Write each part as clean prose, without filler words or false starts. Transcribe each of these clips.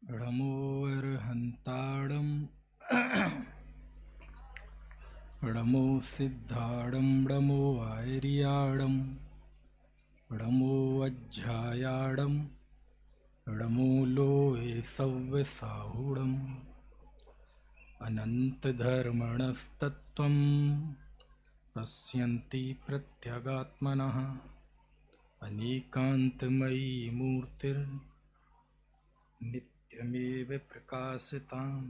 णमोऽर्हन्ताडं णमो सिद्धाडं णमो आयर्याडं णमो अज्झायाडं णमो लोये सव्यसाहुडम् अनन्तधर्मणस्तत्त्वं पश्यन्ति प्रत्यगात्मनः अनेकान्तमयी मूर्तिर्नित्यमेव प्रकाशिताम्।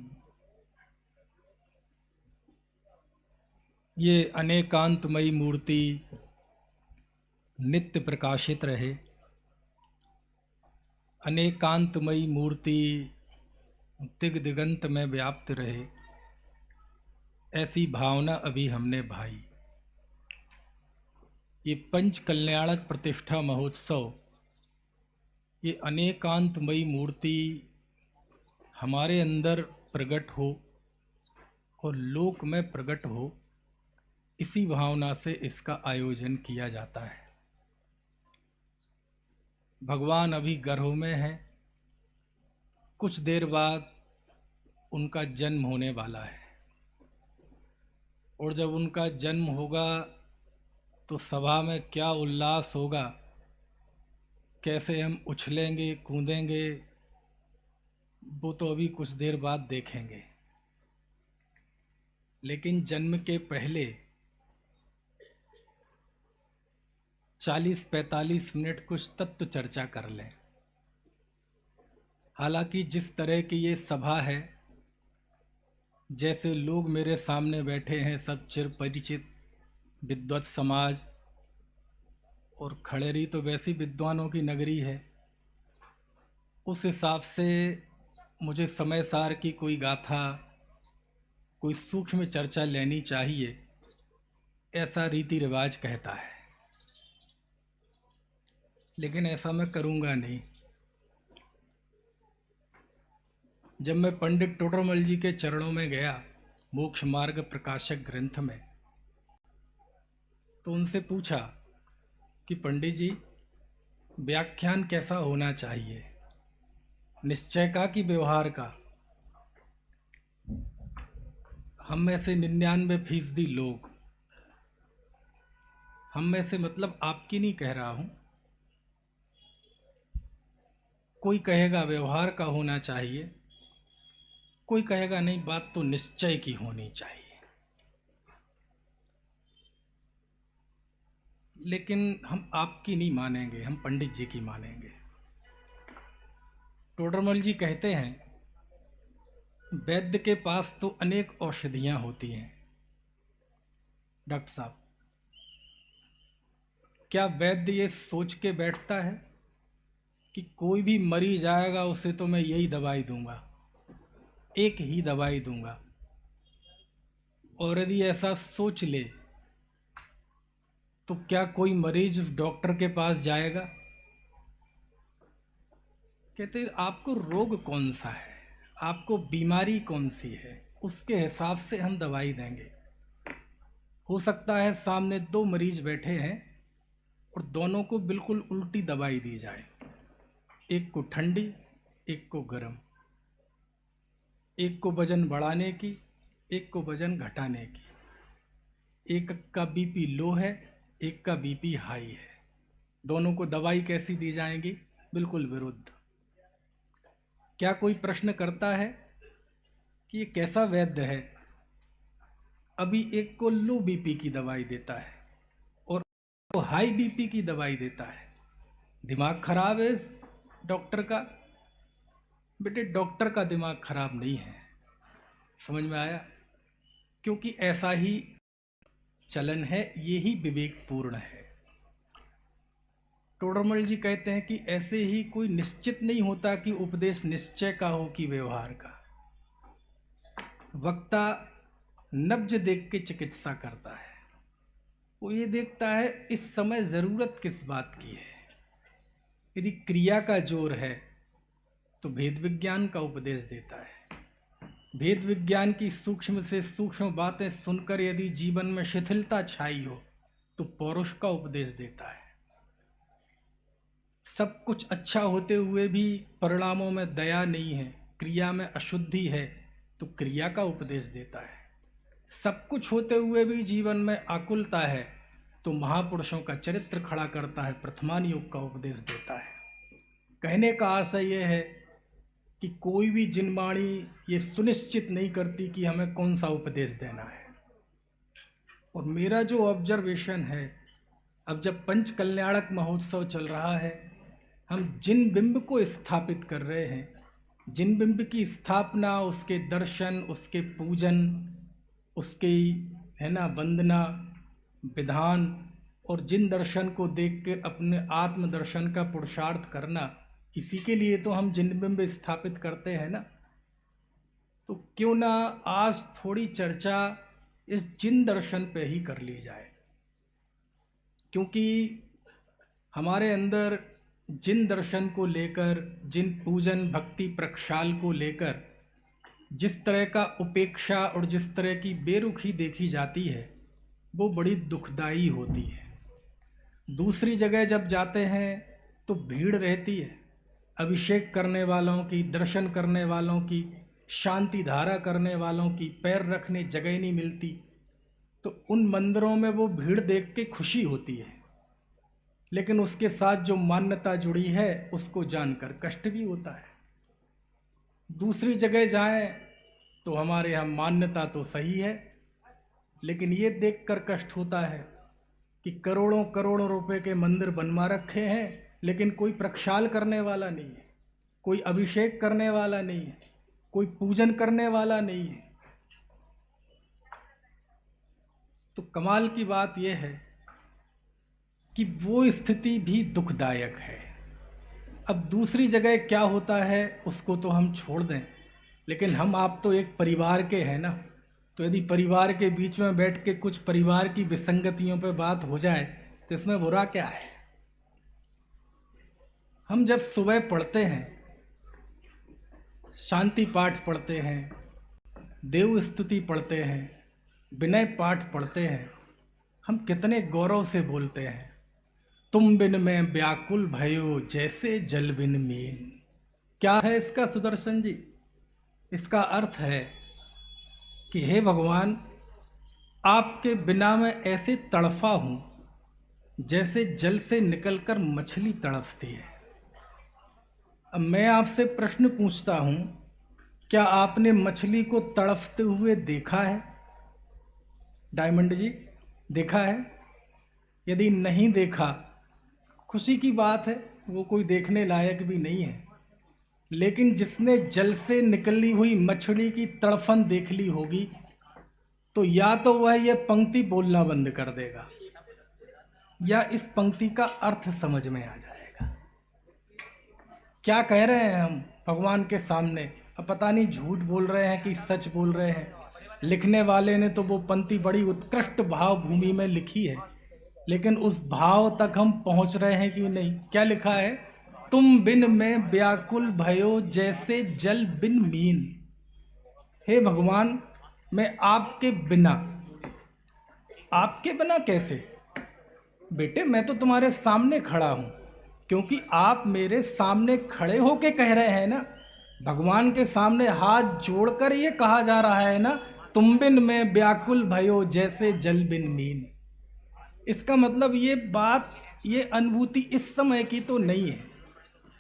ये अनेकांतमयी मूर्ति नित्य प्रकाशित रहे, अनेकांतमयी मूर्ति दिग दिगंत में व्याप्त रहे, ऐसी भावना अभी हमने भाई। ये पंच कल्याणक प्रतिष्ठा महोत्सव, ये अनेकांतमयी मूर्ति हमारे अंदर प्रकट हो और लोक में प्रकट हो, इसी भावना से इसका आयोजन किया जाता है। भगवान अभी गर्भ में है, कुछ देर बाद उनका जन्म होने वाला है, और जब उनका जन्म होगा तो सभा में क्या उल्लास होगा, कैसे हम उछलेंगे कूदेंगे, वो तो अभी कुछ देर बाद देखेंगे। लेकिन जन्म के पहले 40-45 मिनट कुछ तत्व चर्चा कर लें। हालांकि जिस तरह की ये सभा है, जैसे लोग मेरे सामने बैठे हैं, सब चिर परिचित विद्वत समाज, और खड़ेरी तो वैसी विद्वानों की नगरी है, उस हिसाब से मुझे समय सार की कोई गाथा, कोई सूक्ष्म चर्चा लेनी चाहिए, ऐसा रीति रिवाज कहता है। लेकिन ऐसा मैं करूँगा नहीं। जब मैं पंडित टोडरमल जी के चरणों में गया मोक्ष मार्ग प्रकाशक ग्रंथ में, तो उनसे पूछा कि पंडित जी, व्याख्यान कैसा होना चाहिए, निश्चय का कि व्यवहार का? हम में से 99% लोग, हम में से मतलब आपकी नहीं कह रहा हूँ, कोई कहेगा व्यवहार का होना चाहिए, कोई कहेगा नहीं, बात तो निश्चय की होनी चाहिए। लेकिन हम आपकी नहीं मानेंगे, हम पंडित जी की मानेंगे। टोडरमल जी कहते हैं, वैद्य के पास तो अनेक औषधियां होती हैं। डॉक्टर साहब, क्या वैद्य ये सोच के बैठता है कि कोई भी मरीज आएगा उसे तो मैं यही दवाई दूंगा, एक ही दवाई दूंगा? और यदि ऐसा सोच ले तो क्या कोई मरीज उस डॉक्टर के पास जाएगा? कहते आपको रोग कौन सा है, आपको बीमारी कौन सी है, उसके हिसाब से हम दवाई देंगे। हो सकता है सामने 2 मरीज बैठे हैं और दोनों को बिल्कुल उल्टी दवाई दी जाए, एक को ठंडी, एक को गर्म, एक को वजन बढ़ाने की, एक को वजन घटाने की, एक का बीपी लो है, एक का बीपी हाई है। दोनों को दवाई कैसी दी जाएगी? बिल्कुल विरुद्ध। क्या कोई प्रश्न करता है कि ये कैसा वैद्य है? अभी एक को लो बीपी की दवाई देता है और को हाई बीपी की दवाई देता है। दिमाग खराब है इस डॉक्टर का? बेटे, डॉक्टर का दिमाग खराब नहीं है। समझ में आया? क्योंकि ऐसा ही चलन है, यही विवेकपूर्ण है। टोडरमल जी कहते हैं कि ऐसे ही कोई निश्चित नहीं होता कि उपदेश निश्चय का हो कि व्यवहार का। वक्ता नब्ज देख के चिकित्सा करता है, वो ये देखता है इस समय ज़रूरत किस बात की है। यदि क्रिया का जोर है तो भेद विज्ञान का उपदेश देता है। भेद विज्ञान की सूक्ष्म से सूक्ष्म बातें सुनकर यदि जीवन में शिथिलता छाई हो तो पौरुष का उपदेश देता है। सब कुछ अच्छा होते हुए भी परिणामों में दया नहीं है क्रिया में अशुद्धि है तो क्रिया का उपदेश देता है। सब कुछ होते हुए भी जीवन में आकुलता है तो महापुरुषों का चरित्र खड़ा करता है, प्रथमान योग का उपदेश देता है। कहने का आशय यह है कि कोई भी जिनवाणी ये सुनिश्चित नहीं करती कि हमें कौन सा उपदेश देना है। और मेरा जो ऑब्जर्वेशन है, अब जब पंच कल्याणक महोत्सव चल रहा है, हम जिन बिंब को स्थापित कर रहे हैं, जिन बिंब की स्थापना, उसके दर्शन, उसके पूजन, उसकी है ना वंदना विधान, और जिन दर्शन को देख कर अपने आत्म दर्शन का पुरुषार्थ करना, इसी के लिए तो हम जिन बिंब स्थापित करते हैं ना। तो क्यों ना आज थोड़ी चर्चा इस जिन दर्शन पे ही कर ली जाए, क्योंकि हमारे अंदर जिन दर्शन को लेकर, जिन पूजन भक्ति प्रक्षाल को लेकर जिस तरह का उपेक्षा और जिस तरह की बेरुखी देखी जाती है, वो बड़ी दुखदाई होती है। दूसरी जगह जब जाते हैं तो भीड़ रहती है, अभिषेक करने वालों की, दर्शन करने वालों की, शांति धारा करने वालों की, पैर रखने जगह नहीं मिलती, तो उन मंदिरों में वो भीड़ देख के खुशी होती है, लेकिन उसके साथ जो मान्यता जुड़ी है उसको जानकर कष्ट भी होता है। दूसरी जगह जाएं तो हमारे यहाँ मान्यता तो सही है, लेकिन ये देखकर कष्ट होता है कि करोड़ों करोड़ों रुपए के मंदिर बनवा रखे हैं, लेकिन कोई प्रक्षाल करने वाला नहीं है, कोई अभिषेक करने वाला नहीं है, कोई पूजन करने वाला नहीं है। तो कमाल की बात यह है कि वो स्थिति भी दुखदायक है। अब दूसरी जगह क्या होता है उसको तो हम छोड़ दें, लेकिन हम आप तो एक परिवार के हैं ना, तो यदि परिवार के बीच में बैठ के कुछ परिवार की विसंगतियों पर बात हो जाए तो इसमें बुरा क्या है। हम जब सुबह पढ़ते हैं, शांति पाठ पढ़ते हैं, देव स्तुति पढ़ते हैं, विनय पाठ पढ़ते हैं, हम कितने गौरव से बोलते हैं, तुम बिन मैं व्याकुल भयो जैसे जल बिन मीन। क्या है इसका सुदर्शन जी? इसका अर्थ है कि हे भगवान, आपके बिना मैं ऐसे तड़फा हूं जैसे जल से निकलकर मछली तड़फती है। अब मैं आपसे प्रश्न पूछता हूं, क्या आपने मछली को तड़फते हुए देखा है? डायमंड जी, देखा है? यदि नहीं देखा, खुशी की बात है, वो कोई देखने लायक भी नहीं है। लेकिन जिसने जल से निकली हुई मछली की तड़फन देख ली होगी, तो या तो वह ये पंक्ति बोलना बंद कर देगा या इस पंक्ति का अर्थ समझ में आ जाएगा। क्या कह रहे हैं हम भगवान के सामने? अब पता नहीं झूठ बोल रहे हैं कि सच बोल रहे हैं। लिखने वाले ने तो वो पंक्ति बड़ी उत्कृष्ट भाव भूमि में लिखी है, लेकिन उस भाव तक हम पहुंच रहे हैं कि नहीं? क्या लिखा है? तुम बिन मैं व्याकुल भयो जैसे जल बिन मीन। हे भगवान, मैं आपके बिना कैसे? बेटे, मैं तो तुम्हारे सामने खड़ा हूं, क्योंकि आप मेरे सामने खड़े होके कह रहे हैं ना। भगवान के सामने हाथ जोड़कर ये कहा जा रहा है ना, तुम बिन मैं व्याकुल भयो जैसे जल बिन मीन। इसका मतलब ये बात, ये अनुभूति इस समय की तो नहीं है।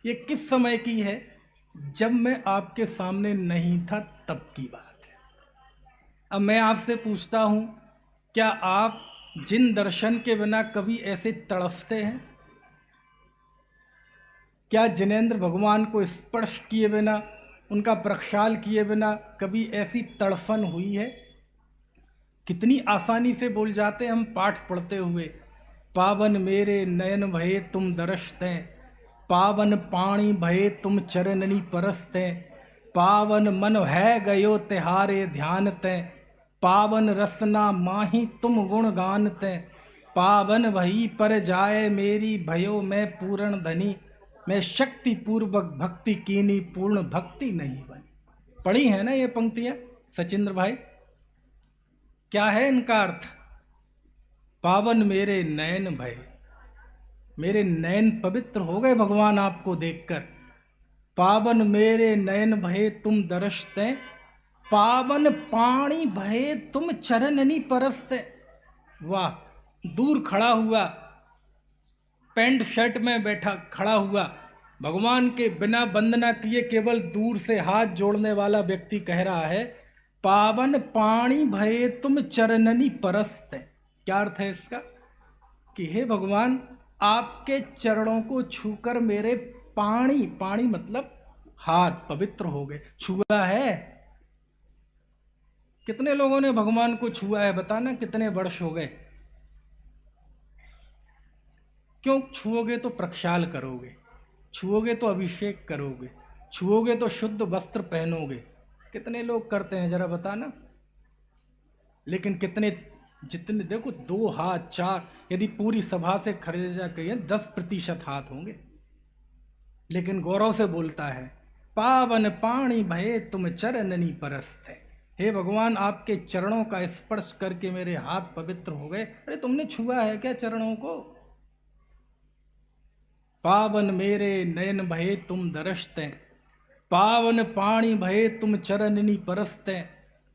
ये किस समय की है? जब मैं आपके सामने नहीं था तब की बात है। अब मैं आपसे पूछता हूं, क्या आप जिन दर्शन के बिना कभी ऐसे तड़फते हैं? क्या जिनेंद्र भगवान को स्पर्श किए बिना, उनका प्रक्षाल किए बिना कभी ऐसी तड़फन हुई है? कितनी आसानी से बोल जाते हैं हम पाठ पढ़ते हुए, पावन मेरे नयन भये तुम दर्शते, पावन पाणी भये तुम चरणनी परसते, पावन मन है गयो तिहारे ध्यानते, पावन रसना माही तुम गुण गानते, पावन भई पर जाए मेरी भयो मैं पूर्ण धनी, मैं शक्ति पूर्वक भक्ति कीनी पूर्ण भक्ति नहीं बनी। पढ़ी है ना ये पंक्तियां सचिंद्र भाई? क्या है इनका अर्थ? पावन मेरे नयन भय, मेरे नयन पवित्र हो गए भगवान आपको देखकर। पावन मेरे नयन भये तुम दरसते, पावन पाणी भये तुम चरणनी परसते। वाह, दूर खड़ा हुआ, पैंट शर्ट में बैठा खड़ा हुआ, भगवान के बिना वंदना किए केवल दूर से हाथ जोड़ने वाला व्यक्ति कह रहा है, पावन पाणी भये तुम चरणनी परसते। क्या अर्थ है इसका? कि हे भगवान, आपके चरणों को छूकर मेरे पाणी, पाणी मतलब हाथ, पवित्र हो गए। छुआ है? कितने लोगों ने भगवान को छुआ है? बताना कितने वर्ष हो गए? क्यों छुओगे तो प्रक्षाल करोगे, छुओगे तो अभिषेक करोगे, छुओगे तो शुद्ध वस्त्र पहनोगे। कितने लोग करते हैं जरा बताना? लेकिन कितने, जितने देखो 2 हाथ 4, यदि पूरी सभा से खड़े जाकर 10% हाथ होंगे। लेकिन गौरव से बोलता है, पावन पाणी भये तुम चरणनी परसते। हे भगवान, आपके चरणों का स्पर्श करके मेरे हाथ पवित्र हो गए। अरे तुमने छुआ है क्या चरणों को? पावन मेरे नयन भये तुम दरसते, पावन पाणी भये तुम चरणनी परसते,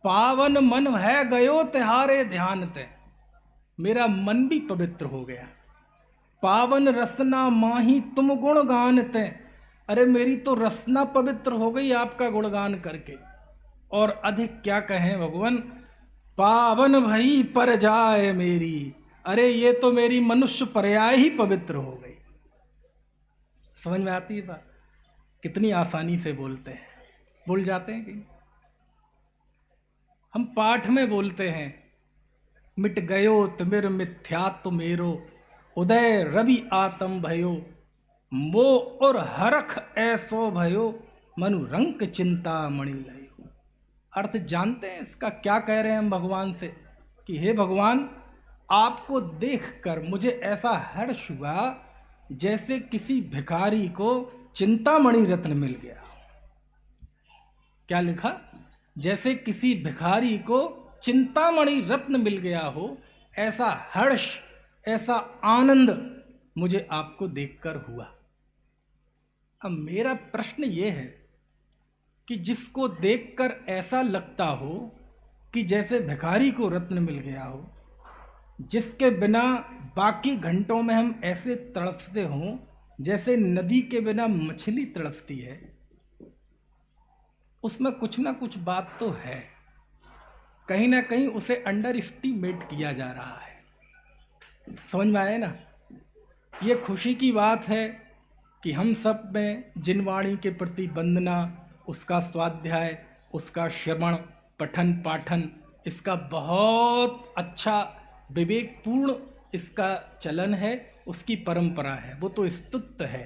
पावन मन है गयो तिहारे ध्यान ते। मेरा मन भी पवित्र हो गया। पावन रसना माही तुम गुण गानते। अरे मेरी तो रसना पवित्र हो गई आपका गुणगान करके। और अधिक क्या कहें भगवान, पावन भई पर जाए मेरी। अरे ये तो मेरी मनुष्य पर्याय ही पवित्र हो गई। समझ में आती है बात? कितनी आसानी से बोलते हैं, भूल जाते हैं कि हम पाठ में बोलते हैं, मिट गयो तिमिर मिथ्यात्व मेरो, उदय रवि आतम भयो, मो और हरख ऐसो भयो, मनु रंक चिंता मणि लयो। अर्थ जानते हैं इसका? क्या कह रहे हैं हम भगवान से कि हे भगवान, आपको देखकर मुझे ऐसा हर्ष हुआ जैसे किसी भिखारी को चिंतामणि रत्न मिल गया। क्या लिखा? जैसे किसी भिखारी को चिंतामणि रत्न मिल गया हो, ऐसा हर्ष, ऐसा आनंद मुझे आपको देखकर हुआ। अब मेरा प्रश्न ये है कि जिसको देखकर ऐसा लगता हो कि जैसे भिखारी को रत्न मिल गया हो, जिसके बिना बाकी घंटों में हम ऐसे तड़पते हों जैसे नदी के बिना मछली तड़पती है, उसमें कुछ ना कुछ बात तो है। कहीं ना कहीं उसे अंडर एस्टिमेट किया जा रहा है। समझ में आए ना? ये खुशी की बात है कि हम सब में जिनवाणी के प्रति वंदना, उसका स्वाध्याय, उसका श्रवण, पठन पाठन, इसका बहुत अच्छा विवेकपूर्ण इसका चलन है, उसकी परंपरा है। वो तो स्तुत्य है,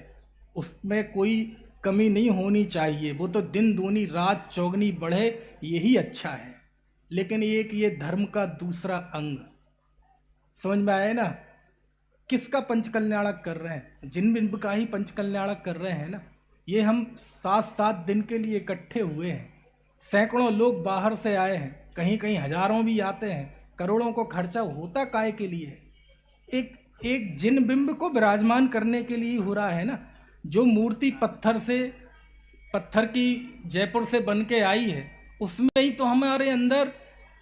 उसमें कोई कमी नहीं होनी चाहिए। वो तो दिन दूनी रात चौगनी बढ़े, यही अच्छा है। लेकिन एक ये धर्म का दूसरा अंग, समझ में आए ना? किसका पंचकल्याणक कर रहे हैं? जिन बिंब का ही पंचकल्याणक कर रहे हैं ना। ये हम 7-7 दिन के लिए इकट्ठे हुए हैं। सैकड़ों लोग बाहर से आए हैं, कहीं कहीं हजारों भी आते हैं। करोड़ों को खर्चा होता काय के लिए? एक जिन बिंब को विराजमान करने के लिए हो रहा है ना। जो मूर्ति पत्थर की जयपुर से बन के आई है, उसमें ही तो हमारे अंदर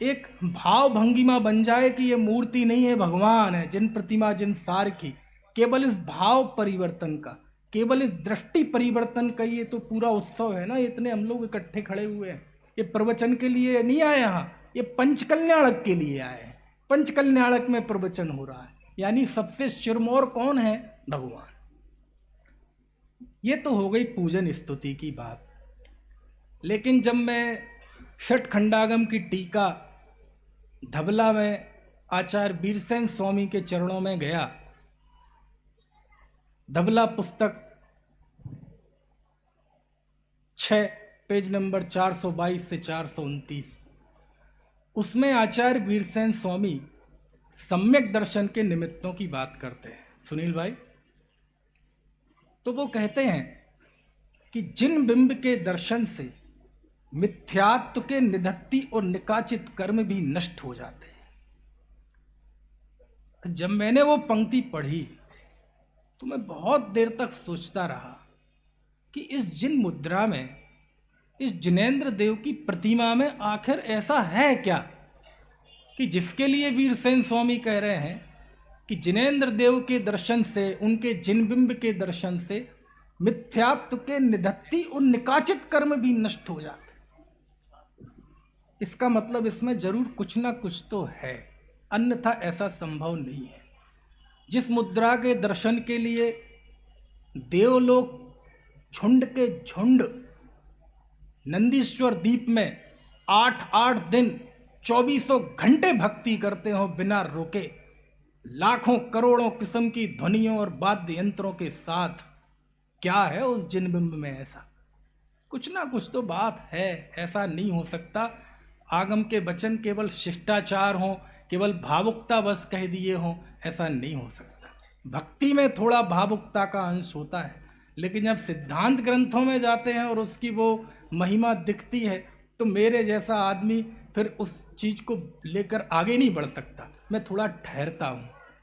एक भाव भंगिमा बन जाए कि ये मूर्ति नहीं है, भगवान है। जिन प्रतिमा जिन सार की, केवल इस भाव परिवर्तन का, केवल इस दृष्टि परिवर्तन का ये तो पूरा उत्सव है ना। इतने हम लोग इकट्ठे खड़े हुए हैं, ये प्रवचन के लिए नहीं आए यहाँ, ये पंचकल्याणक के लिए आए हैं। पंचकल्याणक में प्रवचन हो रहा है, यानी सबसे सिरमौर कौन है? भगवान। ये तो हो गई पूजन स्तुति की बात। लेकिन जब मैं षट खंडागम की टीका धबला में आचार्य वीरसेन स्वामी के चरणों में गया, धबला पुस्तक 6 पेज नंबर 422 से 429, उसमें आचार्य वीरसेन स्वामी सम्यक दर्शन के निमित्तों की बात करते हैं। सुनील भाई, तो वो कहते हैं कि जिन बिंब के दर्शन से मिथ्यात्व के निधत्ति और निकाचित कर्म भी नष्ट हो जाते हैं। जब मैंने वो पंक्ति पढ़ी तो मैं बहुत देर तक सोचता रहा कि इस जिन मुद्रा में, इस जिनेंद्र देव की प्रतिमा में आखिर ऐसा है क्या कि जिसके लिए वीरसेन स्वामी कह रहे हैं कि जिनेंद्र देव के दर्शन से, उनके जिनबिंब के दर्शन से मिथ्यात्व के निधत्ती और निकाचित कर्म भी नष्ट हो जाते। इसका मतलब इसमें जरूर कुछ ना कुछ तो है, अन्यथा ऐसा संभव नहीं है। जिस मुद्रा के दर्शन के लिए देवलोक झुंड के झुंड नंदीश्वर दीप में 8-8 दिन 2400 घंटे भक्ति करते हो बिना रुके, लाखों करोड़ों किस्म की ध्वनियों और वाद्य यंत्रों के साथ, क्या है उस जिनबिंब में ऐसा? कुछ ना कुछ तो बात है, ऐसा नहीं हो सकता आगम के वचन केवल शिष्टाचार हों, केवल भावुकता बस कह दिए हों, ऐसा नहीं हो सकता। भक्ति में थोड़ा भावुकता का अंश होता है, लेकिन जब सिद्धांत ग्रंथों में जाते हैं और उसकी वो महिमा दिखती है तो मेरे जैसा आदमी फिर उस चीज को लेकर आगे नहीं बढ़ सकता। मैं थोड़ा ठहरता हूं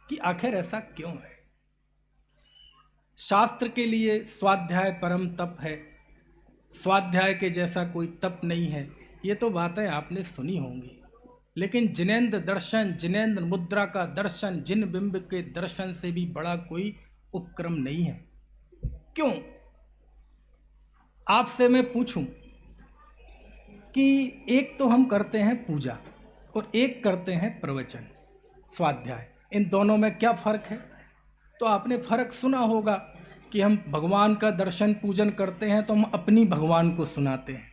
कि आखिर ऐसा क्यों है। शास्त्र के लिए स्वाध्याय परम तप है, स्वाध्याय के जैसा कोई तप नहीं है, ये तो बातें आपने सुनी होंगी। लेकिन जिनेंद्र दर्शन, जिनेंद्र मुद्रा का दर्शन, जिन बिंब के दर्शन से भी बड़ा कोई उपक्रम नहीं है। क्यों? आपसे मैं पूछूं कि एक तो हम करते हैं पूजा और एक करते हैं प्रवचन, स्वाध्याय, इन दोनों में क्या फर्क है? तो आपने फर्क सुना होगा कि हम भगवान का दर्शन पूजन करते हैं तो हम अपनी भगवान को सुनाते हैं,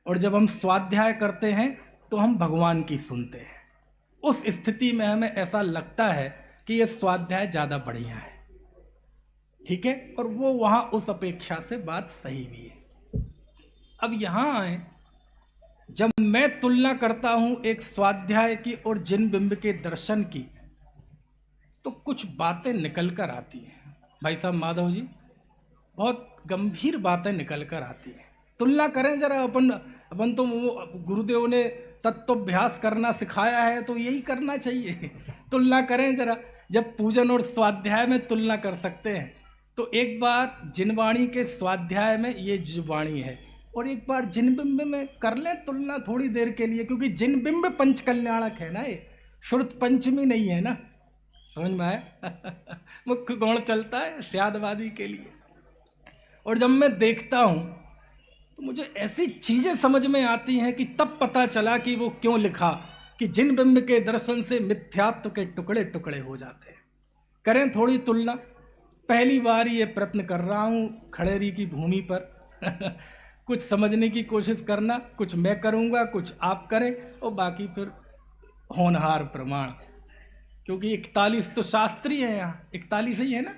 और जब हम स्वाध्याय करते हैं तो हम भगवान की सुनते हैं। उस स्थिति में हमें ऐसा लगता है कि यह स्वाध्याय ज़्यादा बढ़िया है, ठीक है, और वो वहाँ उस अपेक्षा से बात सही भी है। अब यहाँ आए, जब मैं तुलना करता हूँ एक स्वाध्याय की और जिन बिंब के दर्शन की, तो कुछ बातें निकल कर आती हैं। भाई साहब माधव जी, बहुत गंभीर बातें निकल कर आती हैं। तुलना करें जरा, अपन तो वो गुरुदेव ने तत्वाभ्यास करना सिखाया है तो यही करना चाहिए। तुलना करें जरा, जब पूजन और स्वाध्याय में तुलना कर सकते हैं तो एक बार जिनवाणी के स्वाध्याय में ये जो वाणी है और एक बार जिनबिंब में कर लें तुलना थोड़ी देर के लिए, क्योंकि जिनबिंब पंच कल्याणक है ना, ये श्रुत पंचमी नहीं है ना, समझ में आया? मुख्य गौण चलता है स्यादवादी के लिए। और जब मैं देखता हूँ तो मुझे ऐसी चीजें समझ में आती हैं कि तब पता चला कि वो क्यों लिखा कि जिन बिंब के दर्शन से मिथ्यात्व के टुकड़े टुकड़े हो जाते हैं। करें थोड़ी तुलना। पहली बार ये प्रयत्न कर रहा हूँ खड़ेरी की भूमि पर कुछ समझने की कोशिश करना, कुछ मैं करूँगा, कुछ आप करें, और बाकी फिर होनहार प्रमाण, क्योंकि 41 तो शास्त्रीय है, यहाँ 41 ही है ना,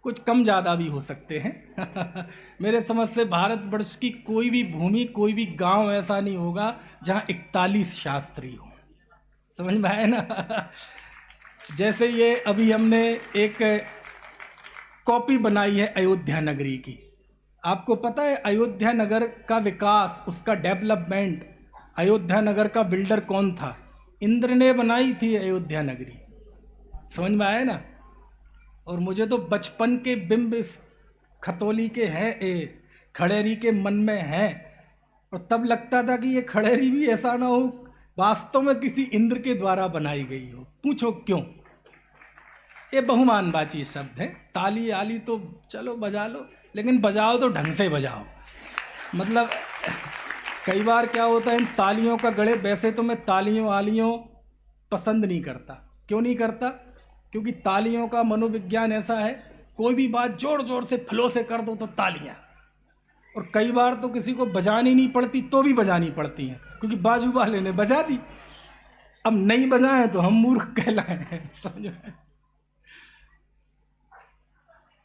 कुछ कम ज़्यादा भी हो सकते हैं। मेरे समझ से भारतवर्ष की कोई भी भूमि, कोई भी गांव ऐसा नहीं होगा जहां 41 शास्त्री हो। समझ में आया ना? जैसे ये अभी हमने एक कॉपी बनाई है अयोध्या नगरी की। आपको पता है अयोध्या नगर का विकास, उसका डेवलपमेंट, अयोध्या नगर का बिल्डर कौन था? इंद्र ने बनाई थी अयोध्या नगरी। समझ में आया ना? और मुझे तो बचपन के बिंब इस खतौली के हैं, खड़ेरी के मन में हैं, और तब लगता था कि ये खड़ेरी भी ऐसा ना हो वास्तव में किसी इंद्र के द्वारा बनाई गई हो। पूछो क्यों? ये बहुमानवाची शब्द है। ताली आली तो चलो बजा लो, लेकिन बजाओ तो ढंग से बजाओ। मतलब कई बार क्या होता है इन तालियों का गड़े, वैसे तो मैं तालियों आलियों पसंद नहीं करता। क्यों नहीं करता? क्योंकि तालियों का मनोविज्ञान ऐसा है, कोई भी बात जोर जोर से फ्लो से कर दो तो तालियां, और कई बार तो किसी को बजानी नहीं पड़ती तो भी बजानी पड़ती हैं, क्योंकि बाजू वाले ने बजा दी। अब नहीं बजाएं तो हम मूर्ख कहलाएं। समझ में?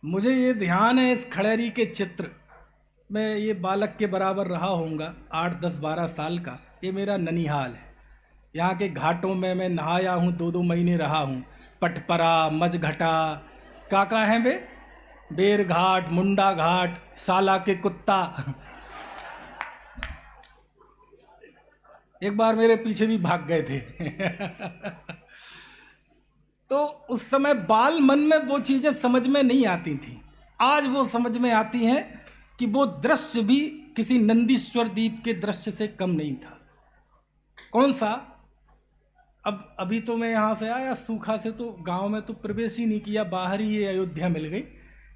मुझे ये ध्यान है इस खड़ेरी के चित्र में, ये बालक के बराबर रहा होऊंगा, 8, 10, 12 साल का। ये मेरा ननिहाल है। यहाँ के घाटों में मैं नहाया हूँ, 2-2 महीने रहा हूँ। पटपरा, मझघटा, काका हैं वे, बेर घाट, मुंडा घाट, साला के कुत्ता। एक बार मेरे पीछे भी भाग गए थे। तो उस समय बाल मन में वो चीजें समझ में नहीं आती थी, आज वो समझ में आती हैं। कि वो दृश्य भी किसी नंदीश्वर द्वीप के दृश्य से कम नहीं था। कौन सा? अब अभी तो मैं यहाँ से आया सूखा से, तो गांव में तो प्रवेश ही नहीं किया, बाहर ही ये अयोध्या मिल गई।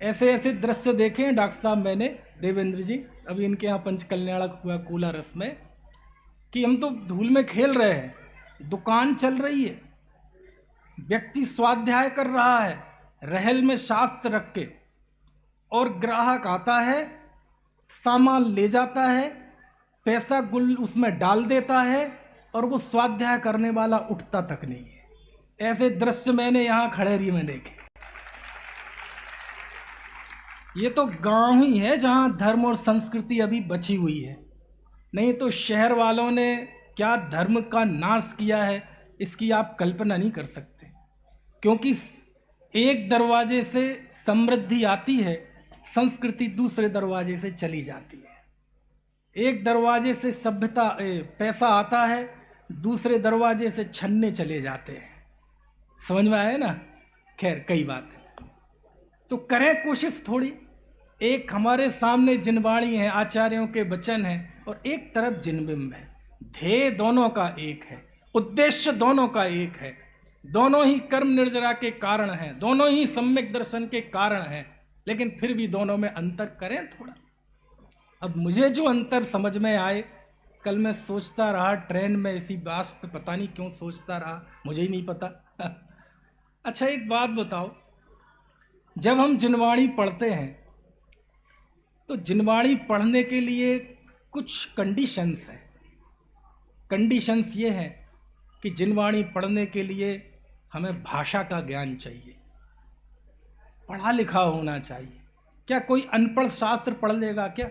ऐसे ऐसे दृश्य देखे हैं डॉक्टर साहब मैंने, देवेंद्र जी, अभी इनके यहाँ पंचकल्याणक हुआ कूला रस में, कि हम तो धूल में खेल रहे हैं, दुकान चल रही है, व्यक्ति स्वाध्याय कर रहा है रहल में शास्त्र रख के, और ग्राहक आता है, सामान ले जाता है, पैसा गुल उसमें डाल देता है, और वो स्वाध्याय करने वाला उठता तक नहीं है। ऐसे दृश्य मैंने यहाँ खड़ेरी में देखे। ये तो गांव ही है जहाँ धर्म और संस्कृति अभी बची हुई है, नहीं तो शहर वालों ने क्या धर्म का नाश किया है इसकी आप कल्पना नहीं कर सकते। क्योंकि एक दरवाजे से समृद्धि आती है, संस्कृति दूसरे दरवाजे से चली जाती है। एक दरवाजे से सभ्यता पैसा आता है, दूसरे दरवाजे से छन्ने चले जाते हैं। समझ में आया ना? खैर कई बात है, तो करें कोशिश थोड़ी। एक हमारे सामने जिनवाणी है, आचार्यों के वचन हैं, और एक तरफ जिनबिंब है। ध्येय दोनों का एक है, उद्देश्य दोनों का एक है, दोनों ही कर्म निर्जरा के कारण हैं, दोनों ही सम्यक दर्शन के कारण हैं, लेकिन फिर भी दोनों में अंतर करें थोड़ा। अब मुझे जो अंतर समझ में आए, कल मैं सोचता रहा ट्रेन में इसी बात पे, पता नहीं क्यों सोचता रहा, मुझे ही नहीं पता। अच्छा एक बात बताओ, जब हम जिनवाणी पढ़ते हैं तो जिनवाणी पढ़ने के लिए कुछ कंडीशंस हैं। कंडीशंस ये हैं कि जिनवाणी पढ़ने के लिए हमें भाषा का ज्ञान चाहिए, पढ़ा लिखा होना चाहिए। क्या कोई अनपढ़ शास्त्र पढ़ लेगा क्या?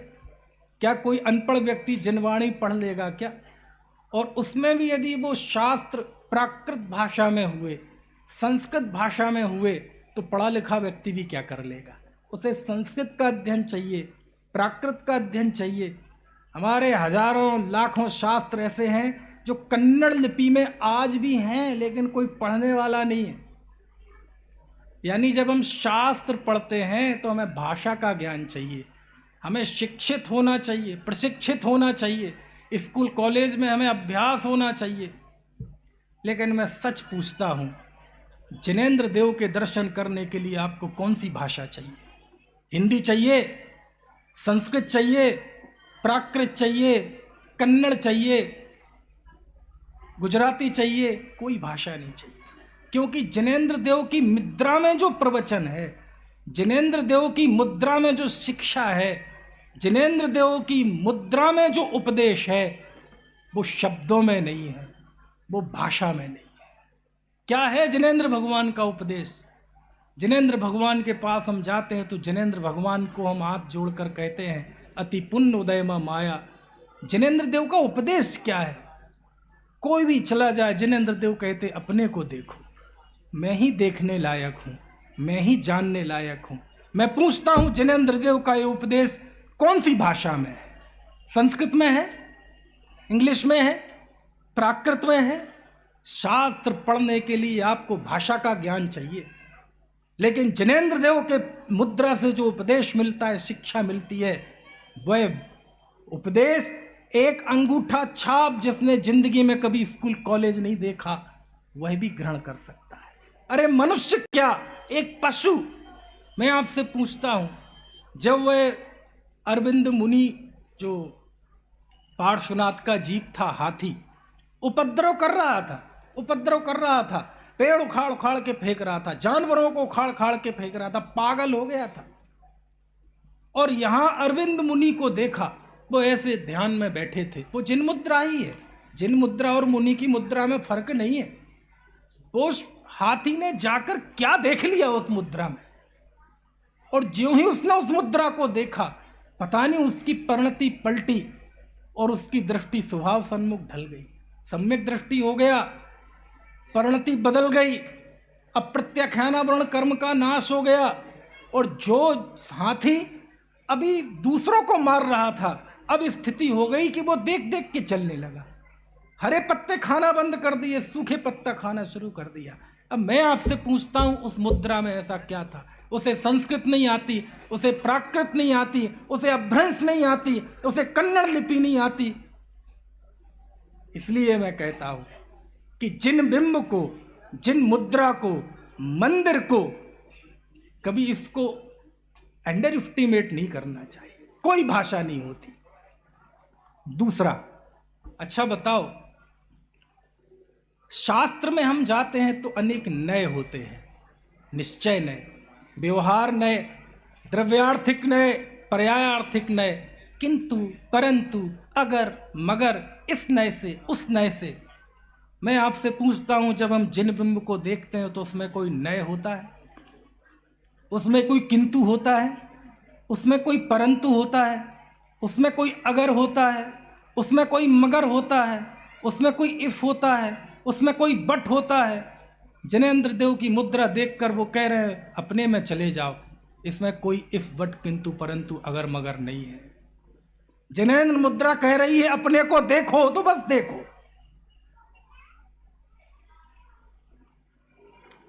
क्या कोई अनपढ़ व्यक्ति जिनवाणी पढ़ लेगा क्या? और उसमें भी यदि वो शास्त्र प्राकृत भाषा में हुए, संस्कृत भाषा में हुए, तो पढ़ा लिखा व्यक्ति भी क्या कर लेगा? उसे संस्कृत का अध्ययन चाहिए, प्राकृत का अध्ययन चाहिए। हमारे हजारों लाखों शास्त्र ऐसे हैं जो कन्नड़ लिपि में आज भी हैं, लेकिन कोई पढ़ने वाला नहीं है। यानी जब हम शास्त्र पढ़ते हैं तो हमें भाषा का ज्ञान चाहिए, हमें शिक्षित होना चाहिए, प्रशिक्षित होना चाहिए, स्कूल कॉलेज में हमें अभ्यास होना चाहिए। लेकिन मैं सच पूछता हूँ, जिनेंद्र देव के दर्शन करने के लिए आपको कौन सी भाषा चाहिए? हिंदी चाहिए, संस्कृत चाहिए, प्राकृत चाहिए, कन्नड़ चाहिए, गुजराती चाहिए? कोई भाषा नहीं चाहिए। क्योंकि जिनेंद्र देव की मुद्रा में जो प्रवचन है, जिनेंद्र देव की मुद्रा में जो शिक्षा है, जिनेंद्र देव की मुद्रा में जो उपदेश है, वो शब्दों में नहीं है, वो भाषा में नहीं है। क्या है जिनेंद्र भगवान का उपदेश? जिनेंद्र भगवान के पास हम जाते हैं तो जिनेंद्र भगवान को हम हाथ जोड़कर कहते हैं, अति पुण्य उदय में माया। जिनेंद्र देव का उपदेश क्या है? कोई भी चला जाए, जिनेंद्र देव कहते अपने को देखो, मैं ही देखने लायक हूँ, मैं ही जानने लायक हूँ। मैं पूछता हूँ, जिनेंद्र देव का ये उपदेश कौन सी भाषा में है? संस्कृत में है, इंग्लिश में है, प्राकृत में है? शास्त्र पढ़ने के लिए आपको भाषा का ज्ञान चाहिए, लेकिन जिनेंद्र देव के मुद्रा से जो उपदेश मिलता है, शिक्षा मिलती है, वह उपदेश एक अंगूठा छाप जिसने जिंदगी में कभी स्कूल कॉलेज नहीं देखा, वह भी ग्रहण कर सकता है। अरे मनुष्य क्या, एक पशु। मैं आपसे पूछता हूं, जब वह अरविंद मुनि जो पार्श्वनाथ का जीव था, हाथी, उपद्रव कर रहा था, पेड़ उखाड़ उखाड़ के फेंक रहा था, जानवरों को उखाड़ उखाड़ के फेंक रहा था, पागल हो गया था। और यहां अरविंद मुनि को देखा, वो ऐसे ध्यान में बैठे थे। वो जिन मुद्रा ही है, जिन मुद्रा और मुनि की मुद्रा में फर्क नहीं है। उस हाथी ने जाकर क्या देख लिया उस मुद्रा में, और ज्यों ही उसने उस मुद्रा को देखा, पता नहीं उसकी परिणति पलटी और उसकी दृष्टि स्वभाव सन्मुख ढल गई, सम्यक दृष्टि हो गया, परिणति बदल गई, अप्रत्याख्यानावरण कर्म का नाश हो गया। और जो हाथी अभी दूसरों को मार रहा था, अब स्थिति हो गई कि वो देख देख के चलने लगा, हरे पत्ते खाना बंद कर दिए, सूखे पत्ता खाना शुरू कर दिया। अब मैं आपसे पूछता हूं, उस मुद्रा में ऐसा क्या था? उसे संस्कृत नहीं आती, उसे प्राकृत नहीं आती, उसे अपभ्रंश नहीं आती, उसे कन्नड़ लिपि नहीं आती। इसलिए मैं कहता हूं कि जिन बिंब को, जिन मुद्रा को, मंदिर को कभी इसको अंडर एस्टिमेट नहीं करना चाहिए। कोई भाषा नहीं होती। दूसरा, अच्छा बताओ, शास्त्र में हम जाते हैं तो अनेक नए होते हैं, निश्चय नए, व्यवहार नए, द्रव्यार्थिक नए, पर्यायार्थिक नए, किंतु परंतु अगर मगर इस नए से उस नए से। मैं आपसे पूछता हूं, जब हम जिन बिंब को देखते हैं तो उसमें कोई नए होता है? उसमें कोई किंतु होता है? उसमें कोई परंतु होता है? उसमें कोई अगर होता है? उसमें कोई मगर होता है? उसमें कोई इफ होता है? उसमें कोई बट होता है? जिनेंद्र देव की मुद्रा देखकर वो कह रहे हैं अपने में चले जाओ, इसमें कोई इफ बट किंतु परंतु अगर मगर नहीं है। जिनेंद्र मुद्रा कह रही है अपने को देखो, तो बस देखो।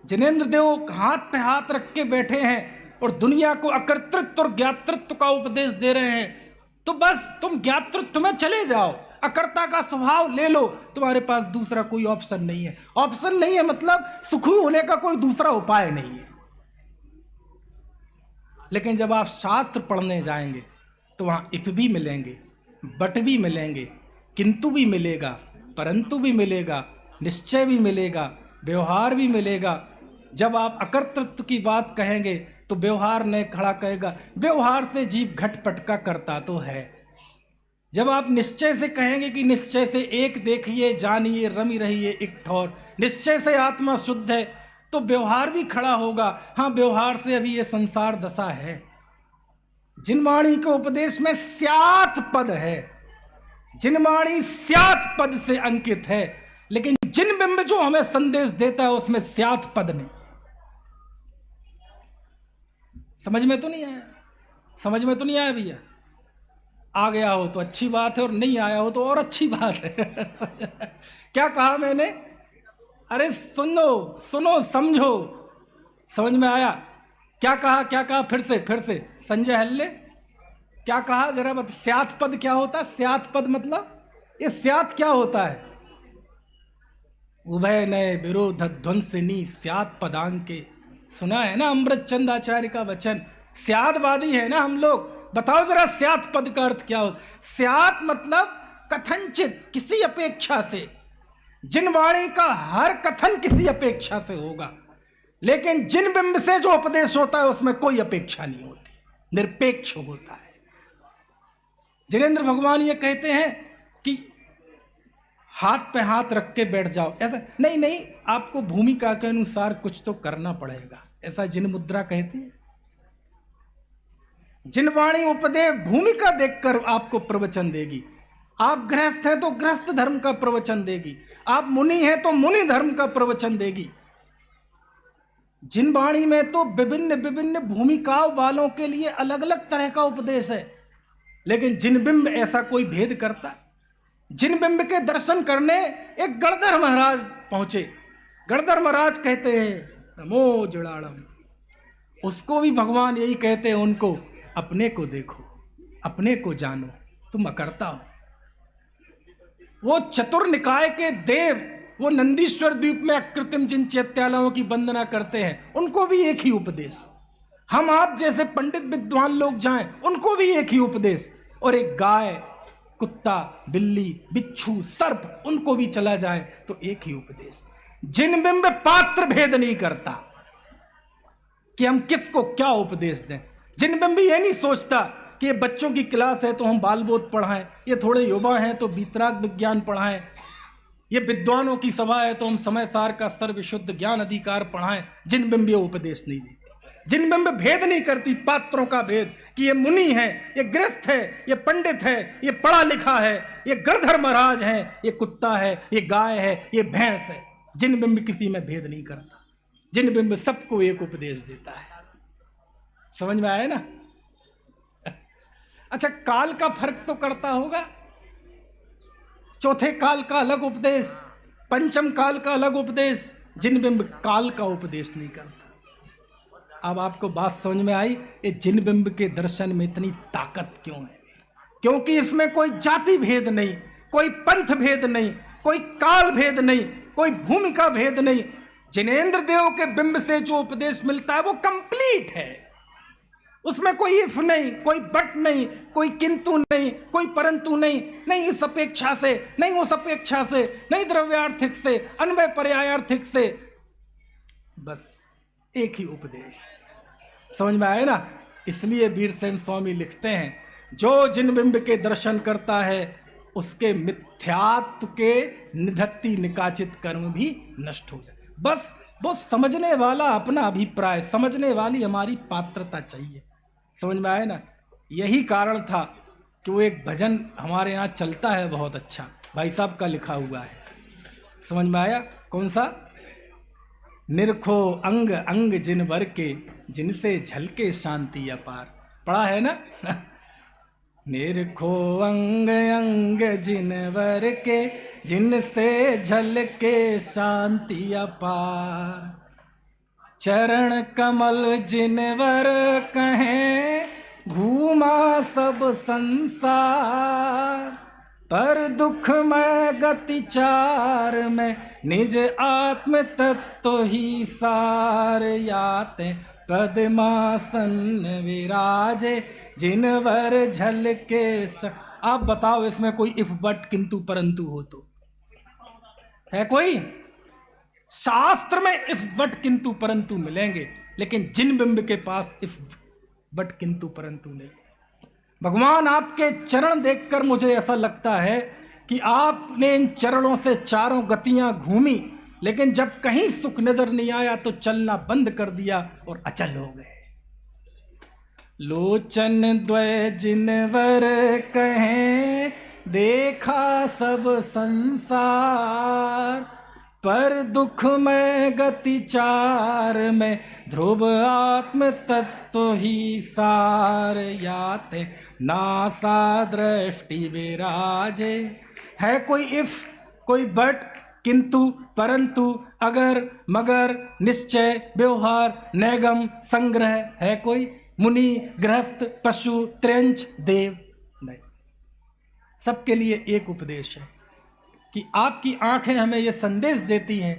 जिनेंद्र देव हाथ पे हाथ रख के बैठे हैं और दुनिया को अकर्तृत्व और ज्ञातृत्व का उपदेश दे रहे हैं, तो बस तुम ज्ञातृत्व में चले जाओ, अकर्ता का स्वभाव ले लो, तुम्हारे पास दूसरा कोई ऑप्शन नहीं है। ऑप्शन नहीं है मतलब सुखी होने का कोई दूसरा उपाय नहीं है। लेकिन जब आप शास्त्र पढ़ने जाएंगे तो वहां इफ भी मिलेंगे, बट भी मिलेंगे, किंतु भी मिलेगा, परंतु भी मिलेगा, निश्चय भी मिलेगा, व्यवहार भी मिलेगा। जब आप अकर्तृत्व की बात कहेंगे तो व्यवहार ने खड़ा कहेगा, व्यवहार से जीव घटपट का करता तो है। जब आप निश्चय से कहेंगे कि निश्चय से एक देखिए, जानिए, रमी रहिए एक ठौर, निश्चय से आत्मा शुद्ध है, तो व्यवहार भी खड़ा होगा। हाँ, व्यवहार से अभी ये संसार दशा है। जिनवाणी के उपदेश में स्यात् पद है, जिनवाणी स्यात् पद से अंकित है, लेकिन जिन बिंब जो हमें संदेश देता है उसमें स्यात् पद नहीं। समझ में तो नहीं आया? समझ में तो नहीं आया भैया? आ गया हो तो अच्छी बात है, और नहीं आया हो तो और अच्छी बात है। क्या कहा मैंने? अरे सुनो सुनो, समझो। समझ में आया? क्या कहा? क्या कहा? फिर से संजय हल्ले क्या कहा जरा बता। स्यात् पद क्या होता है? स्यात् पद मतलब ये स्यात् क्या होता है? उभय नय विरोध ध्वंसिनी स्यात् पदांके। सुना है ना अमृत चंद आचार्य का वचन? स्यादवादी है ना हम लोग। बताओ जरा स्यात् पद का अर्थ क्या हो? स्यात् मतलब कथनचित, किसी अपेक्षा से। जिन वाणी का हर कथन किसी अपेक्षा से होगा, लेकिन जिन बिंब से जो उपदेश होता है उसमें कोई अपेक्षा नहीं होती, निरपेक्ष होता है। जिनेंद्र भगवान ये कहते हैं कि हाथ पे हाथ रख के बैठ जाओ, ऐसा नहीं, आपको भूमिका के अनुसार कुछ तो करना पड़ेगा, ऐसा जिन मुद्रा कहती है। जिन वाणी उपदेश भूमिका देखकर आपको प्रवचन देगी। आप गृहस्थ हैं तो गृहस्थ धर्म का प्रवचन देगी, आप मुनि हैं तो मुनि धर्म का प्रवचन देगी। जिन वाणी में तो विभिन्न विभिन्न भूमिकाओं वालों के लिए अलग अलग तरह का उपदेश है, लेकिन जिन बिंब ऐसा कोई भेद करता? जिन बिंब के दर्शन करने एक गणधर महाराज पहुंचे। गणधर महाराज कहते हैं नमो जुड़ाड़म। उसको भी भगवान यही कहते हैं, उनको अपने को देखो, अपने को जानो, तुम अकर्ता हो। वो चतुर निकाय के देव, वो नंदीश्वर द्वीप में अकृत्रिम जिन चैत्यालयों की वंदना करते हैं, उनको भी एक ही उपदेश। हम आप जैसे पंडित विद्वान लोग जाएं, उनको भी एक ही उपदेश। और एक गाय, कुत्ता, बिल्ली, बिच्छू, सर्प, उनको भी चला जाए तो एक ही उपदेश। जिन बिंब पात्र भेद नहीं करता कि हम किसको क्या उपदेश दें। जिन बिंब ये नहीं सोचता कि ये बच्चों की क्लास है तो हम बाल बोध पढ़ाएं, ये थोड़े युवा हैं तो वीतराग विज्ञान पढ़ाएं, ये विद्वानों की सभा है तो हम समय सार का सर्वशुद्ध ज्ञान अधिकार पढ़ाएं। जिन बिंब ये उपदेश नहीं देती। जिन बिंब भेद नहीं करती पात्रों का भेद, कि ये मुनि है, ये गृहस्थ है, ये पंडित है, ये पढ़ा लिखा है, ये गणधर महाराज है, ये कुत्ता है, ये गाय है, ये भैंस है। जिन बिंब किसी में भेद नहीं करता। जिन बिंब सबको एक उपदेश देता है। समझ में आया ना? अच्छा, काल का फर्क तो करता होगा। चौथे काल का अलग उपदेश, पंचम काल का अलग उपदेश। जिन बिंब काल का उपदेश नहीं करता। अब आपको बात समझ में आई, ये जिन बिंब के दर्शन में इतनी ताकत क्यों है? क्योंकि इसमें कोई जाति भेद नहीं, कोई पंथ भेद नहीं, कोई काल भेद नहीं, कोई भूमिका भेद नहीं। जिनेंद्र देव के बिंब से जो उपदेश मिलता है वो कंप्लीट है। उसमें कोई इफ नहीं, कोई बट नहीं, कोई किंतु नहीं, कोई परंतु नहीं, नहीं इस अपेक्षा से, नहीं उस अपेक्षा से, नहीं द्रव्यार्थिक से, अन्वय पर्यायार्थिक से, बस एक ही उपदेश। समझ में आए ना? इसलिए वीरसेन स्वामी लिखते हैं, जो जिन बिंब के दर्शन करता है उसके मिथ्यात्व के निधत्ति निकाचित कर्म भी नष्ट हो जाए। बस वो समझने वाला अपना अभिप्राय, समझने वाली हमारी पात्रता चाहिए। समझ में आए ना? यही कारण था कि वो एक भजन हमारे यहाँ चलता है बहुत अच्छा, भाई साहब का लिखा हुआ है। समझ में आया? कौन सा? निरखो अंग अंग जिन वर के, जिनसे झलके शांति अपार। पढ़ा है ना? निरखो अंग अंग जिन वर के, जिनसे झलके शांति अपार। चरण कमल जिनवर कहें, घूमा सब संसार। पर दुख में गति चार में, निज आत्म तत्व ही सार। याते पद्मासन विराजे, जिनवर झलके आप बताओ इसमें कोई इफ बट किंतु परंतु हो तो है? कोई शास्त्र में इफ बट किंतु परंतु मिलेंगे, लेकिन जिन बिंब के पास इफ बट किंतु परंतु नहीं। भगवान आपके चरण देखकर मुझे ऐसा लगता है कि आपने इन चरणों से चारों गतियां घूमी, लेकिन जब कहीं सुख नजर नहीं आया तो चलना बंद कर दिया और अचल हो गए। लोचन द्वय जिनवर कहें, देखा सब संसार। पर दुख में गति चार में, ध्रुव आत्म तत्व ही सार। याते नासा दृष्टि विराजे। है कोई इफ, कोई बट, किंतु, परंतु, अगर, मगर, निश्चय, व्यवहार, नैगम, संग्रह है कोई? मुनि, गृहस्थ, पशु, त्र्यंच, देव? नहीं। सबके लिए एक उपदेश है कि आपकी आंखें हमें यह संदेश देती हैं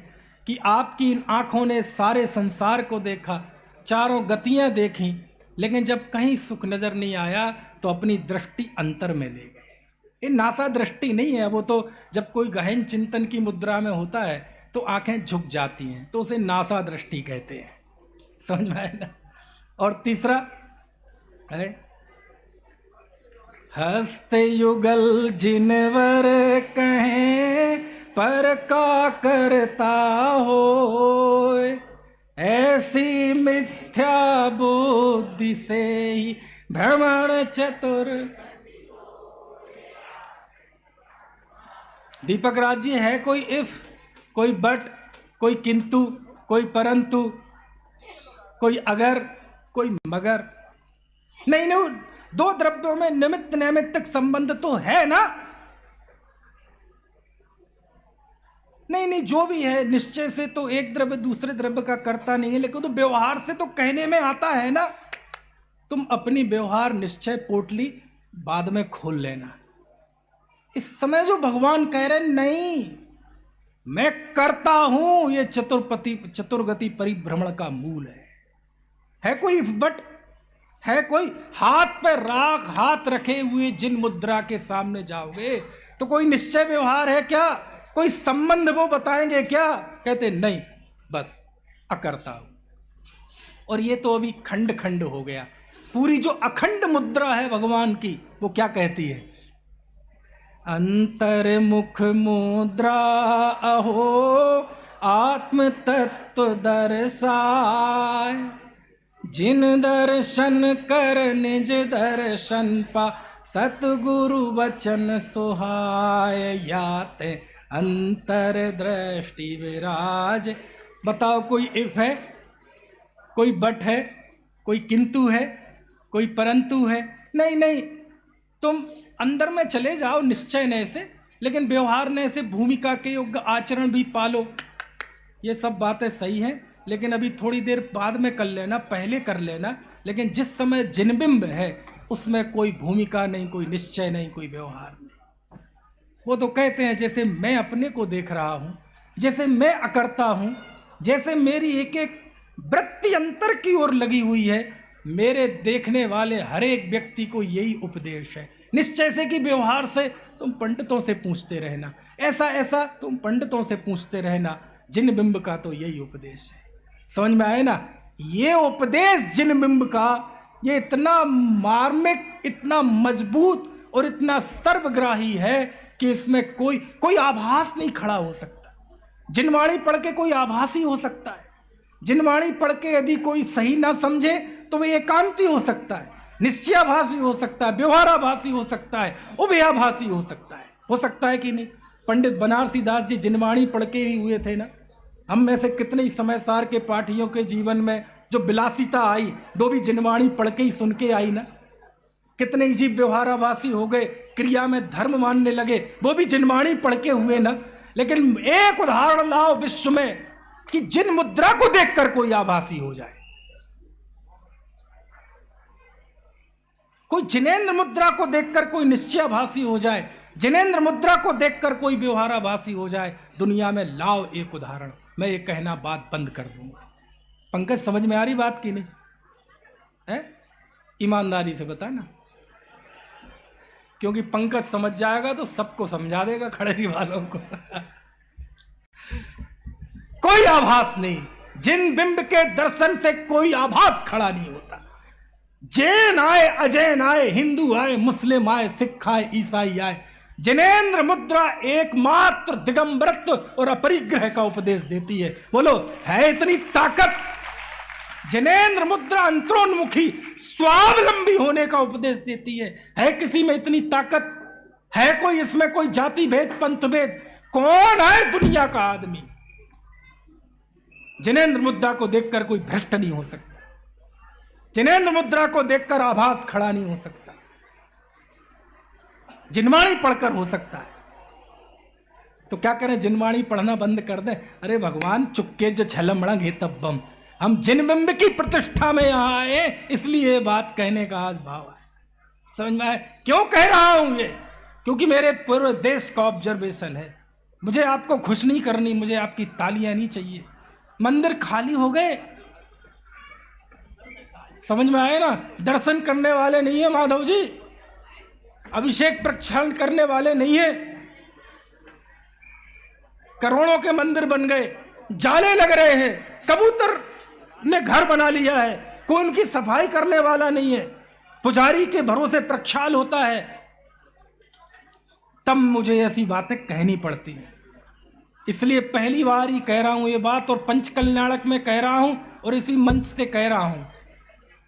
कि आपकी इन आंखों ने सारे संसार को देखा, चारों गतियां देखी, लेकिन जब कहीं सुख नजर नहीं आया तो अपनी दृष्टि अंतर में ले गए। ये नासा दृष्टि नहीं है, वो तो जब कोई गहन चिंतन की मुद्रा में होता है तो आंखें झुक जाती हैं, तो उसे नासा दृष्टि कहते हैं। समझ में आया ना? और तीसरा है हस्त युगल जिनवर कहें, पर का करता हो। ऐसी मिथ्या बुद्धि से ही भ्रमण चतुर। दीपक राज जी, है कोई इफ, कोई बट, कोई किंतु, कोई परंतु, कोई अगर, कोई मगर? नहीं नहीं, दो द्रव्यों में निमित्त नैमित्तिक संबंध तो है ना? नहीं नहीं, जो भी है निश्चय से तो एक द्रव्य दूसरे द्रव्य का करता नहीं है, लेकिन तो व्यवहार से तो कहने में आता है ना। तुम अपनी व्यवहार निश्चय पोटली बाद में खोल लेना। इस समय जो भगवान कह रहे नहीं, मैं करता हूं, ये चतुर्गति परिभ्रमण का मूल है कोई बट? है कोई? हाथ पे राख हाथ रखे हुए जिन मुद्रा के सामने जाओगे तो कोई निश्चय व्यवहार है क्या? कोई संबंध वो बताएंगे क्या? कहते नहीं, बस अकर्ता हूं। और ये तो अभी खंड खंड हो गया। पूरी जो अखंड मुद्रा है भगवान की, वो क्या कहती है? अंतर्मुख मुद्रा अहो, आत्म तत्व दर्शाय। जिन दर्शन कर निज दर्शन पा, सतगुरु वचन सुहाय। याते अंतर दृष्टि विराज। बताओ, कोई इफ है, कोई बट है, कोई किंतु है, कोई परंतु है? नहीं नहीं, तुम अंदर में चले जाओ निश्चय ने से, लेकिन व्यवहार ने से भूमिका के योग्य आचरण भी पालो। ये सब बातें सही हैं, लेकिन अभी थोड़ी देर बाद में कर लेना, पहले कर लेना। लेकिन जिस समय जिनबिंब है उसमें कोई भूमिका नहीं, कोई निश्चय नहीं, कोई व्यवहार नहीं। वो तो कहते हैं जैसे मैं अपने को देख रहा हूँ, जैसे मैं अकर्ता हूँ, जैसे मेरी एक एक वृत्ति अंतर की ओर लगी हुई है, मेरे देखने वाले हर एक व्यक्ति को यही उपदेश है। निश्चय से कि व्यवहार से तुम पंडितों से पूछते रहना, ऐसा ऐसा तुम पंडितों से पूछते रहना, जिन बिंब का तो यही उपदेश है। समझ में आए ना? ये उपदेश जिन बिंब का ये इतना मार्मिक, इतना मजबूत और इतना सर्वग्राही है कि इसमें कोई आभास नहीं खड़ा हो सकता। जिनवाणी पढ़ के कोई आभासी हो सकता है, जिनवाणी पढ़ के यदि कोई सही ना समझे तो वह एकांती हो सकता है, निश्चयाभासी हो सकता है, व्यवहाराभासी हो सकता है, उभयाभासी हो सकता है कि नहीं? पंडित बनारसी दास जी जिनवाणी पढ़ के ही हुए थे ना। हम में से कितने ही समय सार के पाठियों के जीवन में जो विलासिता आई वो भी जिनवाणी पढ़ के ही सुन के आई ना। कितने ही जीव व्यवहाराभासी हो गए, क्रिया में धर्म मानने लगे, वो भी जिनवाणी पढ़ के हुए ना। लेकिन एक उदाहरण लाओ विश्व में कि जिन मुद्रा को देखकर कोई आभासी हो जाए, कोई जिनेंद्र मुद्रा को देखकर कोई निश्चयाभासी हो जाए, जिनेंद्र मुद्रा को देखकर कोई व्यवहाराभासी हो जाए। दुनिया में लाओ एक उदाहरण। मैं ये कहना बात बंद कर दूंगा। पंकज समझ में आ रही बात की नहीं है? ईमानदारी से बताना, क्योंकि पंकज समझ जाएगा तो सबको समझा देगा, खड़ेरी वालों को। कोई आभास नहीं, जिन बिंब के दर्शन से कोई आभास खड़ा नहीं होता। जैन आए, अजैन आए, हिंदू आए, मुस्लिम आए, सिख आए, ईसाई आए, जिनेंद्र मुद्रा एकमात्र दिगंबरत्व और अपरिग्रह का उपदेश देती है। बोलो, है इतनी ताकत? जिनेंद्र मुद्रा अंतरोन्मुखी स्वावलंबी होने का उपदेश देती है किसी में इतनी ताकत? है कोई इसमें कोई जाति भेद, पंथ भेद? कौन है दुनिया का आदमी? जिनेंद्र मुद्रा को देखकर कोई भ्रष्ट नहीं हो सकता, जिनेंद्र मुद्रा को देखकर आभास खड़ा नहीं हो सकता, जिनवाणी पढ़कर हो सकता है। तो क्या करें, जिनवाणी पढ़ना बंद कर दें? अरे भगवान, चुपके जो छलमड़ा घे तब्बम। हम जिनबिंब की प्रतिष्ठा में यहां आए, इसलिए बात कहने का आज भाव है। समझ में आए क्यों कह रहा हूं ये? क्योंकि मेरे पूरे देश का ऑब्जर्वेशन है। मुझे आपको खुश नहीं करनी, मुझे आपकी तालियां नहीं चाहिए। मंदिर खाली हो गए, समझ में आए ना? दर्शन करने वाले नहीं है माधव जी, अभिषेक प्रक्षालन करने वाले नहीं है। करोड़ों के मंदिर बन गए, जाले लग रहे हैं, कबूतर ने घर बना लिया है, कोई उनकी सफाई करने वाला नहीं है, पुजारी के भरोसे प्रक्षाल होता है। तब मुझे ऐसी बातें कहनी पड़ती हैं। इसलिए पहली बार ही कह रहा हूं ये बात, और पंचकल्याणक में कह रहा हूं, और इसी मंच से कह रहा हूं,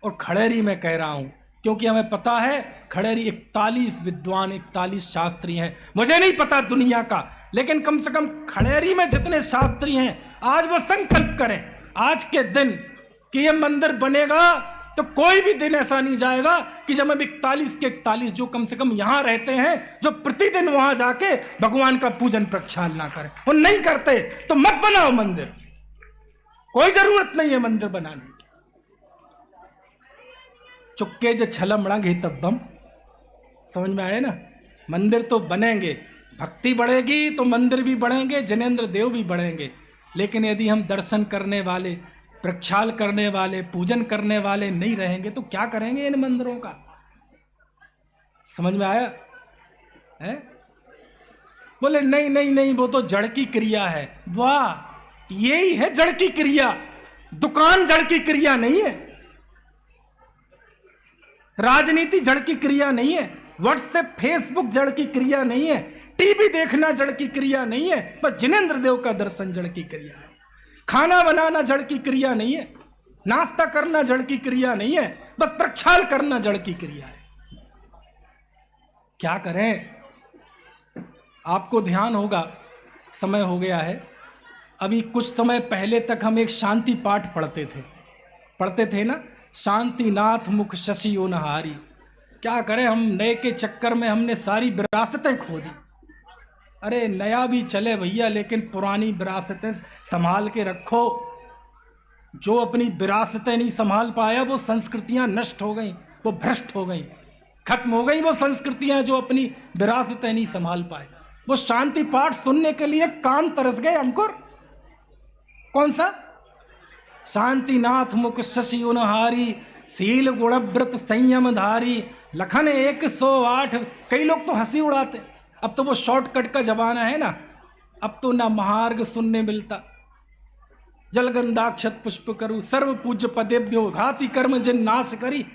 और खड़ेरी में कह रहा हूं, क्योंकि हमें पता है खड़ेरी 41 विद्वान, 41 शास्त्री हैं। मुझे नहीं पता दुनिया का, लेकिन कम से कम खड़ेरी में जितने शास्त्री हैं, आज वो संकल्प करें आज के दिन कि ये मंदिर बनेगा तो कोई भी दिन ऐसा नहीं जाएगा कि जब हम 41 के 41 जो कम से कम यहां रहते हैं, जो प्रतिदिन वहां जाके भगवान का पूजन प्रक्षालन ना करें। वो नहीं करते तो मत बनाओ मंदिर, कोई जरूरत नहीं है मंदिर बनाने की। चुक्के जो छलमड़ा घे तब्बम, समझ में आए ना? मंदिर तो बनेंगे, भक्ति बढ़ेगी तो मंदिर भी बढ़ेंगे, जिनेंद्र देव भी बढ़ेंगे। लेकिन यदि हम दर्शन करने वाले, प्रक्षाल करने वाले, पूजन करने वाले नहीं रहेंगे तो क्या करेंगे इन मंदिरों का? समझ में आया है? बोले नहीं नहीं नहीं, वो तो जड़ की क्रिया है। वाह, यही है जड़ की क्रिया। दुकान जड़ की क्रिया नहीं है, राजनीति जड़ की क्रिया नहीं है, व्हाट्सएप फेसबुक जड़ की क्रिया नहीं है, टीवी देखना जड़ की क्रिया नहीं है, बस जिनेंद्र देव का दर्शन जड़ की क्रिया है। खाना बनाना जड़ की क्रिया नहीं है, नाश्ता करना जड़ की क्रिया नहीं है, बस प्रक्षाल करना जड़ की क्रिया है। क्या करें? आपको ध्यान होगा, समय हो गया है। अभी कुछ समय पहले तक हम एक शांति पाठ पढ़ते थे ना, शांतिनाथ मुख शशि ओनहारी। क्या करें, हम नए के चक्कर में हमने सारी विरासतें खो दी। अरे नया भी चले भैया, लेकिन पुरानी विरासतें संभाल के रखो। जो अपनी विरासतें नहीं संभाल पाया वो संस्कृतियां नष्ट हो गई, वो भ्रष्ट हो गई, खत्म हो गई वो संस्कृतियां जो अपनी विरासतें नहीं संभाल पाए। वो शांति पाठ सुनने के लिए कान तरस गए अंकुर। कौन सा? शांतिनाथ मुख शशि उनहारी, शील गुणव्रत संयम धारी, लखन 108। कई लोग तो हंसी उड़ाते, अब तो वो शॉर्टकट का जमाना है ना, अब तो ना महार्घ सुनने मिलता। जलगंधाक्षत पुष्प करूं सर्व पूज्य पदेभ्यो, घाति कर्म जिन नाश करी।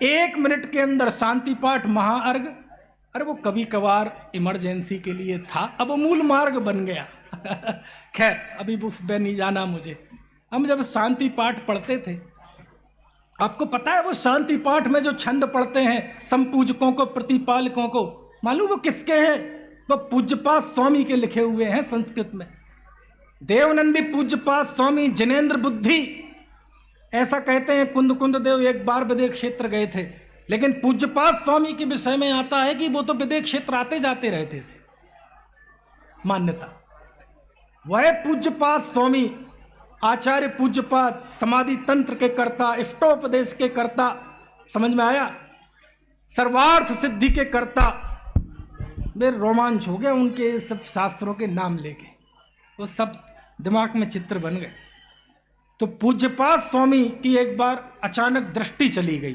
1 मिनट के अंदर शांति पाठ महाअर्घ। अरे वो कभी कभार इमरजेंसी के लिए था, अब मूल मार्ग बन गया। खैर अभी उस पे नहीं जाना मुझे। हम जब शांति पाठ पढ़ते थे, आपको पता है वो शांति पाठ में जो छंद पढ़ते हैं संपूजकों को, प्रतिपालकों को, मालूम वो किसके हैं? वो पूज्यपाद स्वामी के लिखे हुए हैं संस्कृत में। देवनंदी पूज्यपाद स्वामी जिनेन्द्र बुद्धि, ऐसा कहते हैं। कुंद कुंद देव एक बार विदेह क्षेत्र गए थे, लेकिन पूज्यपाद स्वामी के विषय में आता है कि वो तो विदेह क्षेत्र आते जाते रहते थे। मान्यता वह पूज्यपाद स्वामी आचार्य पूज्यपाद समाधि तंत्र के कर्ता, इष्टोपदेश के कर्ता, समझ में आया, सर्वार्थ सिद्धि के कर्ता। वे रोमांच हो गया उनके सब शास्त्रों के नाम लेके, वो सब दिमाग में चित्र बन गए। तो पूज्यपाद स्वामी की एक बार अचानक दृष्टि चली गई,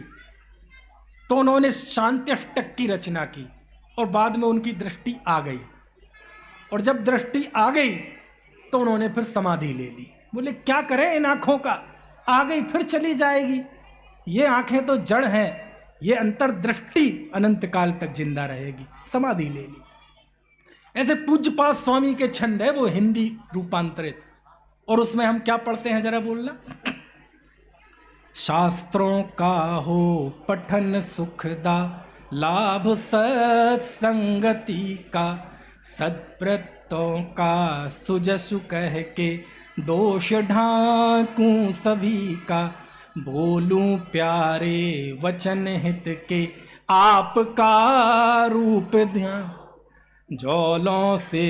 तो उन्होंने शांत्यष्टक की रचना की और बाद में उनकी दृष्टि आ गई। और जब दृष्टि आ गई तो उन्होंने फिर समाधि ले ली। बोले क्या करें इन आंखों का, आ गई फिर चली जाएगी। ये आंखें तो जड़ हैं, ये अंतर्दृष्टि अनंत काल तक जिंदा रहेगी। समाधि ले ली। ऐसे पूज्यपाद स्वामी के छंद है वो हिंदी रूपांतरित, और उसमें हम क्या पढ़ते हैं जरा बोलना। शास्त्रों का हो पठन सुखदा, लाभ सत्संगति का, सत्प्रतों का सुजसु कह के, दोष ढांकूं सभी का, बोलूं प्यारे वचन हित के, आपका रूप ध्यान, जौलों से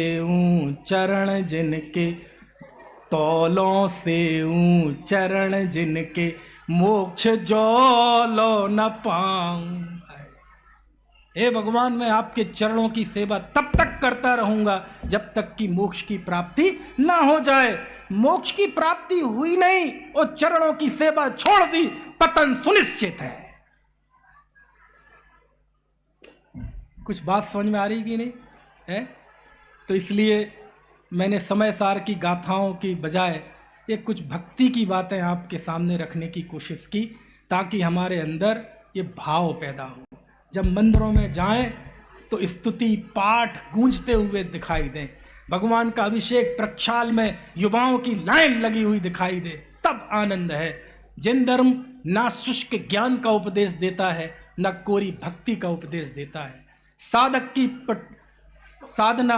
चरण जिनके, तौलों से चरण जिनके, मोक्ष जौलो न पाऊं। हे भगवान, मैं आपके चरणों की सेवा तब तक करता रहूंगा जब तक कि मोक्ष की प्राप्ति ना हो जाए। मोक्ष की प्राप्ति हुई नहीं और चरणों की सेवा छोड़ दी, पतन सुनिश्चित है। कुछ बात समझ में आ रही कि नहीं है? तो इसलिए मैंने समय सार की गाथाओं की बजाय ये कुछ भक्ति की बातें आपके सामने रखने की कोशिश की, ताकि हमारे अंदर ये भाव पैदा हो। जब मंदिरों में जाएं तो स्तुति पाठ गूंजते हुए दिखाई दें, भगवान का अभिषेक प्रक्षाल में युवाओं की लाइन लगी हुई दिखाई दे, तब आनंद है। जिन धर्म ना शुष्क ज्ञान का उपदेश देता है, न कोरी भक्ति का उपदेश देता है। साधक की साधना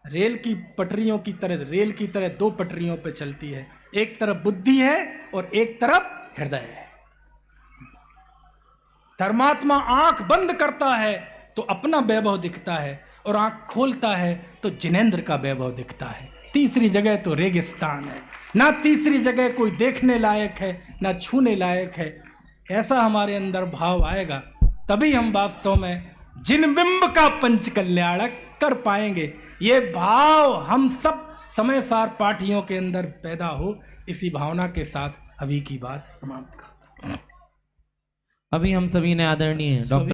रेल की पटरियों की तरह, रेल की तरह 2 पटरियों पर चलती है। एक तरफ बुद्धि है और एक तरफ हृदय है। धर्मात्मा आंख बंद करता है तो अपना वैभव दिखता है, और आंख खोलता है तो जिनेंद्र का वैभव दिखता है। तीसरी जगह तो रेगिस्तान है, ना तीसरी जगह कोई देखने लायक है ना छूने लायक है। ऐसा हमारे अंदर भाव आएगा तभी हम वास्तव में जिन बिंब का पंच कल्याणक कर पाएंगे। ये भाव हम सब समय सार पाठियों के अंदर पैदा हो, इसी भावना के साथ अभी की बात समाप्त करता हूं। अभी हम सभी ने आदरणीय डॉक्टर